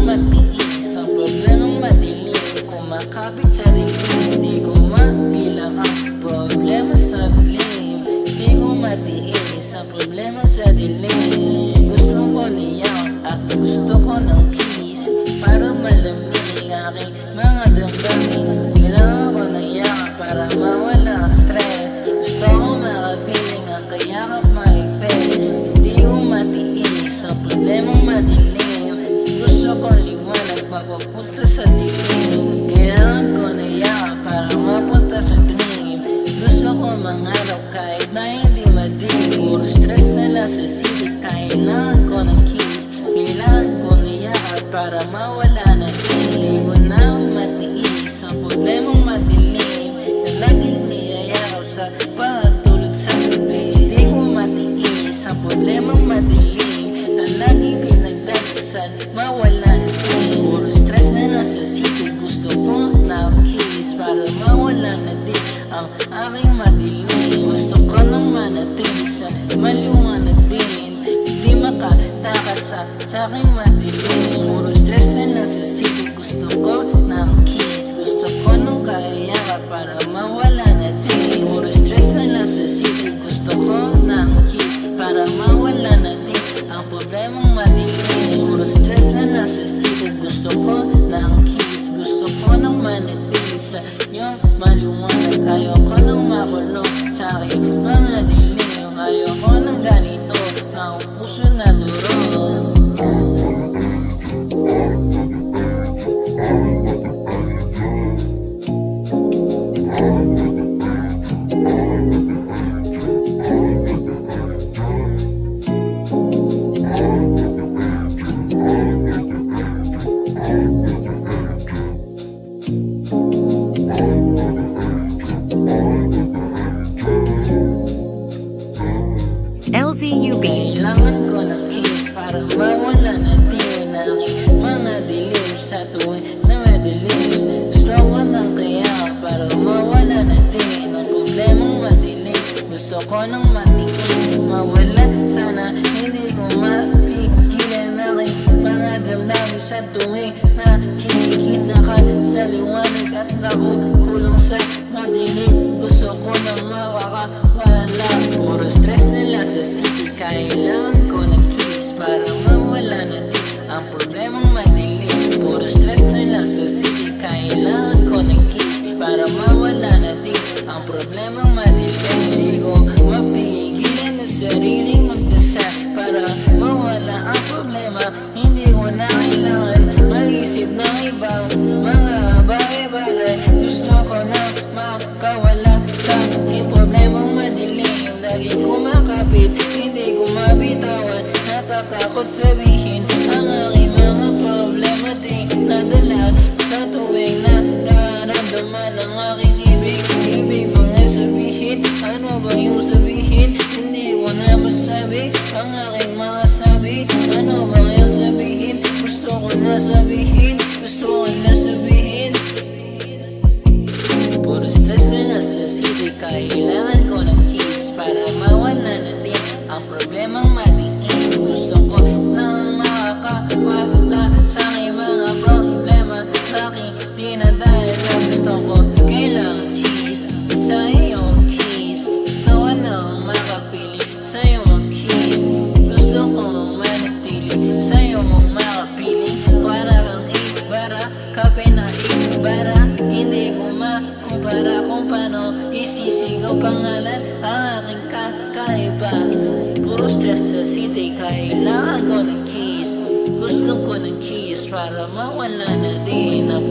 matiis, ang problemang madilim, kumakapit sa dilim. Di ko mabilang ang problema sa dilim. Di ko matiis ang problema sa dilim. Gusto ko niyak at gusto ko ng kiss, para malamig aking mga damdamin. Kailangan ko ng yakap para mawala ang stress. Gusto ko makapiling ang kayakap mahigpit. Di ko matiis ang problemang madilim. Gusto ko liwanag papapunta sa dilim. Kailangan ko ng yakap para mapunta sa dream. Gusto ko mangarap kahit na hindi madilim. Puro stress na lang sa silid. Kailangan ko ng kiss, kailangan ko ng yakap para mawala na din. Di ko na matiis ang problemang madilim na laging niyayakap sa pagtulog sa gabi. Di ko matiis ang problemang madilim na laging pinagdadasal mawala na din. Puro stress na lang sa city. Gusto ko na kiss para mawala na din ang aking madilim. Gusto ko nang manatili sa maliwanag din. Di makatakas sa aking madilim. Puro stress na lang sa city. Gusto ko ng kiss. Gusto ko nung kayakap para mawala na din. Puro stress na lang sa city. Gusto ko ng kiss para mawala na din ang problemang madilim. Puro stress na lang sa city. Gusto ko ng kiss. Gusto ko nang manatili sa iyong maliwanag. Ayoko nang makulong sa aking mga dilim. Ayoko nang ganito ang puso na duro. LZUB. Kailangan ko ng kiss para mawala na din ang mga dilim sa tuwing na madilim. Gusto ko ng kaya para mawala na din ang problemang madilim. Gusto ko ng matiis mawala sana. Hindi ko mapigilan aking mga damdamin sa tuwing nakikita ka sa liwanag at ako kulong sa madilim. Gusto ko nang makakawala. Puro stress nila sa city. Kailangan ko ng kiss para mawala na din ang problemang madilim. Puro stress nila sa city. Kailangan ko ng kiss para mawala na din ang problemang madilim. Hindi ko mapigilan na sariling magdasal para mawala ang problema. Hindi ko na kailangan mag-isip ng ibang mga bagay-bagay. Gusto ko na makawala sa aking problemang madilim. Lagi kumakapit, hindi ko mabitawan. Natatakot sabihin ang aking mga problema. Di nadala sa tuwing nararamdaman ang aking ibig. Ibig ko nga sabihin, ano ba yung sabihin? Hindi ko na masabi ang aking mga sabi. Ano ba yung sabihin? Gusto ko na sabihin, gusto ko na sabihin. Puro stress na lang sa city. Kailangan ko ng kiss para mawala na din ang problemang madiin. Gusto ko nang makakawala sa aking mga problema. Bakit di na dahil na gusto ko kailangan kiss sa iyong kiss. Gusto ko nang makapili sa iyong kiss. Gusto ko manatili sa iyong makapili. Para kang ibara, kape na ibara. Hindi ko makumpara kung paano isisigaw pangalan ang aking kakaiba. Puro stress sa city. Kailangan ko ng kiss. Gusto ko ng kiss para mawala na din ang